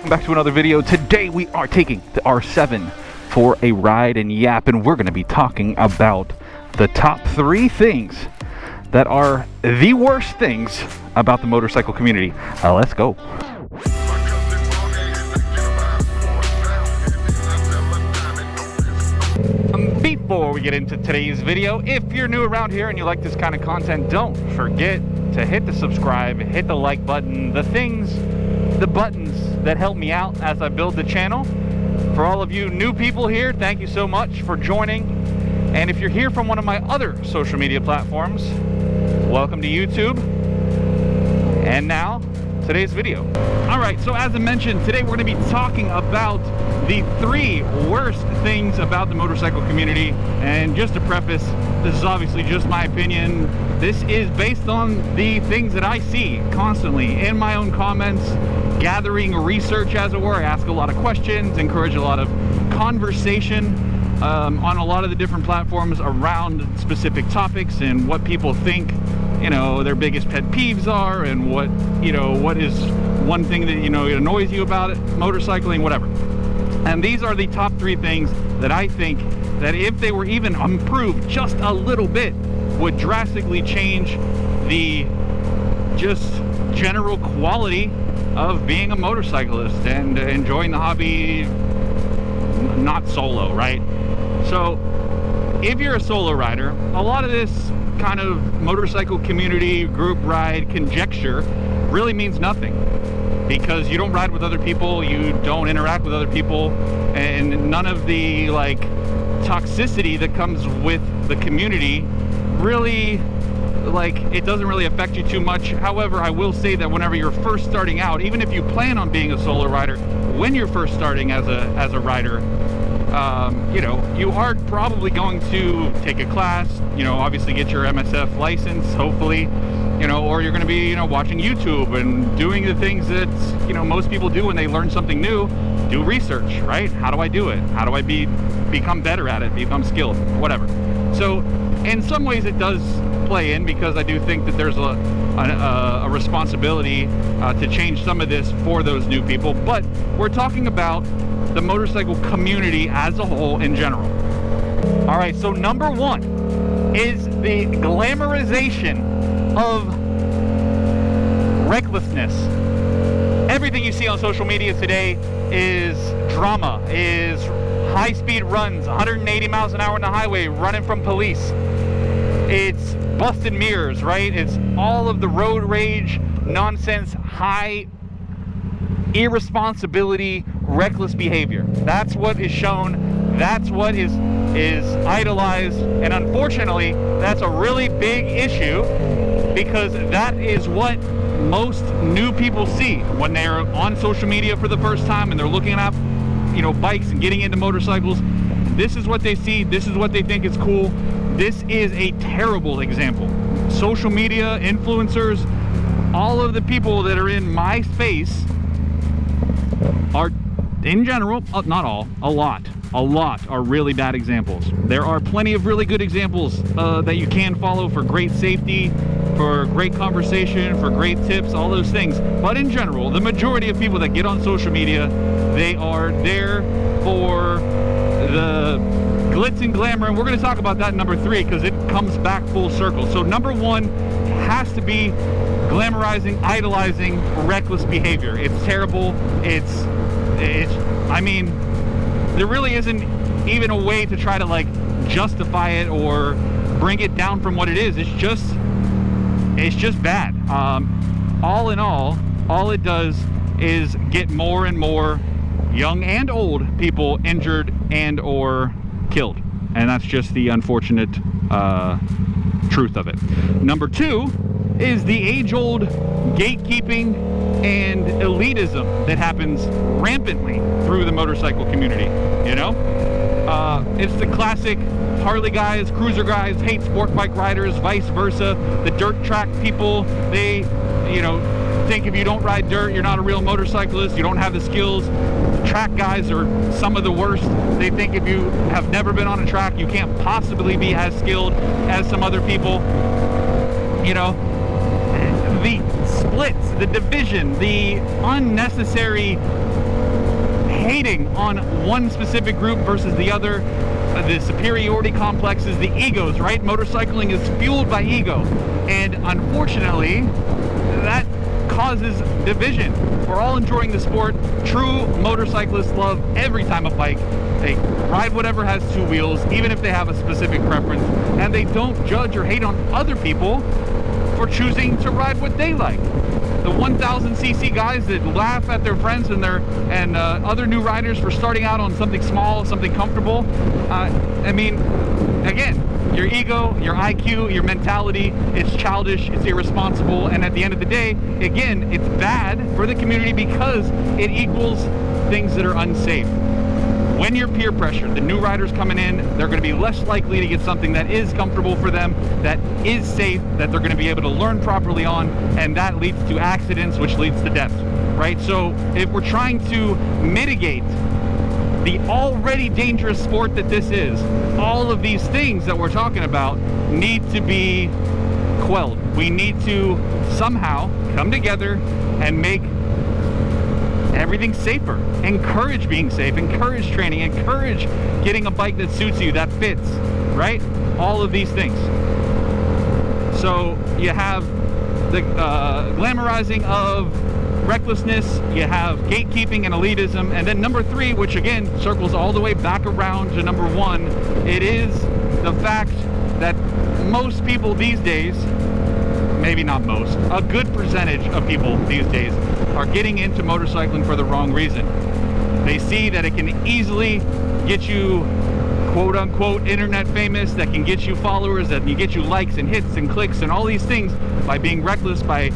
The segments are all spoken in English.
Welcome back to another video. Today we are taking the R7 for a ride and yap, and we're going to be talking about the top 3 things that are the worst things about the motorcycle community. Let's go. Before we get into today's video, if you're new around here and you like this kind of content, don't forget to hit the subscribe, hit the like button, the buttons that help me out as I build the channel. For all of you new people here, thank you so much for joining. And if you're here from one of my other social media platforms, welcome to YouTube. And now, today's video. All right, so as I mentioned, today we're going to be talking about the 3 worst things about the motorcycle community. And just to preface, this is obviously just my opinion. This is based on the things that I see constantly in my own comments, gathering research as it were. I ask a lot of questions, encourage a lot of conversation on a lot of the different platforms around specific topics and what people think, you know, their biggest pet peeves are, and what is one thing that, it annoys you about it, motorcycling, whatever. And these are the top 3 things that I think that if they were even improved just a little bit, would drastically change the just general quality of being a motorcyclist and enjoying the hobby, not solo, right? So if you're a solo rider, a lot of this kind of motorcycle community group ride conjecture really means nothing, because you don't ride with other people, you don't interact with other people, and none of the toxicity that comes with the community really, it doesn't really affect you too much. However, I will say that whenever you're first starting out, even if you plan on being a solo rider, when you're first starting as a rider, you are probably going to take a class, obviously get your MSF license, hopefully, or you're going to be, watching YouTube and doing the things that, most people do when they learn something new. Do research, right? How do I do it? How do I become better at it, become skilled, whatever. So in some ways it does play in, because I do think that there's a responsibility to change some of this for those new people. But we're talking about the motorcycle community as a whole in general. All right, so number 1 is the glamorization of recklessness. Everything you see on social media today is drama, is high-speed runs, 180 miles an hour on the highway, running from police. It's busted mirrors, right? It's all of the road rage, nonsense, high irresponsibility, reckless behavior. That's what is shown. That's what is idolized. And unfortunately, that's a really big issue, because that is what most new people see when they're on social media for the first time and they're looking up, bikes and getting into motorcycles. This is what they see. This is what they think is cool. This is a terrible example. Social media, influencers, all of the people that are in my space are, in general, not all, a lot are really bad examples. There are plenty of really good examples that you can follow for great safety, for great conversation, for great tips, all those things. But in general, the majority of people that get on social media, they are there for the glitz and glamour, and we're going to talk about that in number 3, because it comes back full circle. So number 1 has to be glamorizing, idolizing reckless behavior. It's terrible. It's I mean, there really isn't even a way to try to justify it or bring it down from what it is. It's just bad. All in all it does is get more and more young and old people injured and or killed, and that's just the unfortunate truth of it. Number 2 is the age-old gatekeeping and elitism that happens rampantly through the motorcycle community. It's the classic Harley guys, cruiser guys hate sport bike riders, vice versa. The dirt track people, they think if you don't ride dirt, you're not a real motorcyclist, you don't have the skills. The track guys are some of the worst. They think if you have never been on a track, you can't possibly be as skilled as some other people. The splits, the division, the unnecessary hating on one specific group versus the other. The superiority complexes, the egos, right? Motorcycling is fueled by ego. And unfortunately, that causes division. We're all enjoying the sport. True motorcyclists love every time a bike. They ride whatever has two wheels, even if they have a specific preference. And they don't judge or hate on other people for choosing to ride what they like. The 1000cc guys that laugh at their friends and other new riders for starting out on something small, something comfortable. I mean, again, your ego, your IQ, your mentality, it's childish, it's irresponsible, and at the end of the day, again, it's bad for the community because it equals things that are unsafe. When you're peer pressured, the new riders coming in, they're going to be less likely to get something that is comfortable for them, that is safe, that they're going to be able to learn properly on, and that leads to accidents, which leads to death, right? So if we're trying to mitigate the already dangerous sport that this is, all of these things that we're talking about need to be quelled. We need to somehow come together and make everything safer. Encourage being safe, encourage training, encourage getting a bike that suits you, that fits, right? All of these things. So you have the glamorizing of recklessness, you have gatekeeping and elitism, and then number 3, which again circles all the way back around to number 1, it is the fact that most people these days, maybe not most, a good percentage of people these days are getting into motorcycling for the wrong reason. They see that it can easily get you quote-unquote internet famous, that can get you followers, that can get you likes and hits and clicks and all these things by being reckless, by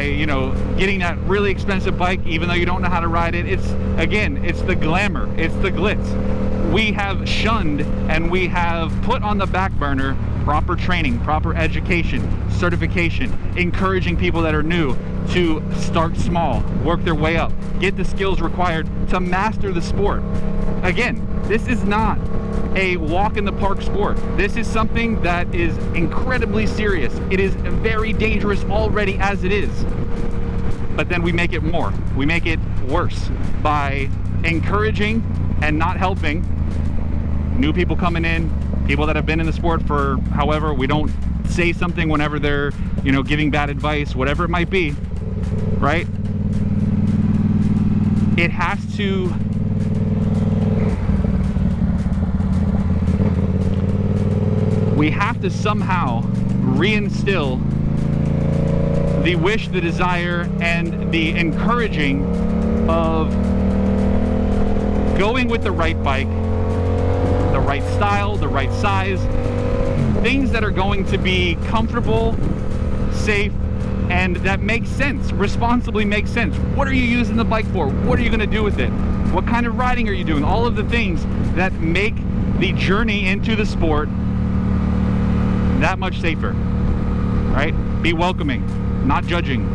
you know, getting that really expensive bike even though you don't know how to ride it. It's, again, it's the glamour, it's the glitz. We have shunned and we have put on the back burner proper training, proper education, certification, encouraging people that are new to start small, work their way up, get the skills required to master the sport. Again, this is not a walk in the park sport. This is something that is incredibly serious. It is very dangerous already as it is. But then we make it more. We make it worse by encouraging and not helping new people coming in, people that have been in the sport for however. We don't say something whenever they're, you know, giving bad advice, whatever it might be, right? It has to we have to somehow reinstill the wish, the desire, and the encouraging of going with the right bike, the right style, the right size, things that are going to be comfortable, safe, and that makes sense, responsibly makes sense. What are you using the bike for? What are you going to do with it? What kind of riding are you doing? All of the things that make the journey into the sport that much safer, right? Be welcoming, not judging.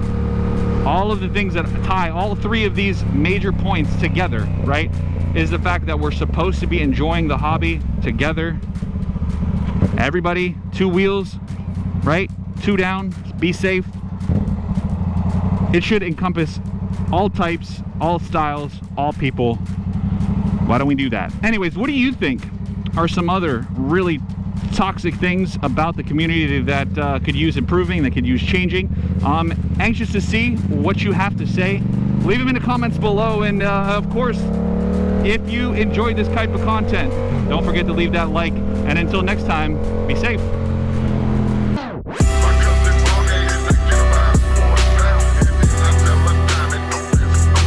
All of the things that tie all 3 of these major points together, right, is the fact that we're supposed to be enjoying the hobby together. Everybody, 2 wheels, right? 2 down, be safe. It should encompass all types, all styles, all people. Why don't we do that? Anyways, what do you think are some other really toxic things about the community that could use improving, that could use changing? I'm anxious to see what you have to say. Leave them in the comments below, and of course, if you enjoyed this type of content, don't forget to leave that like, and until next time, be safe.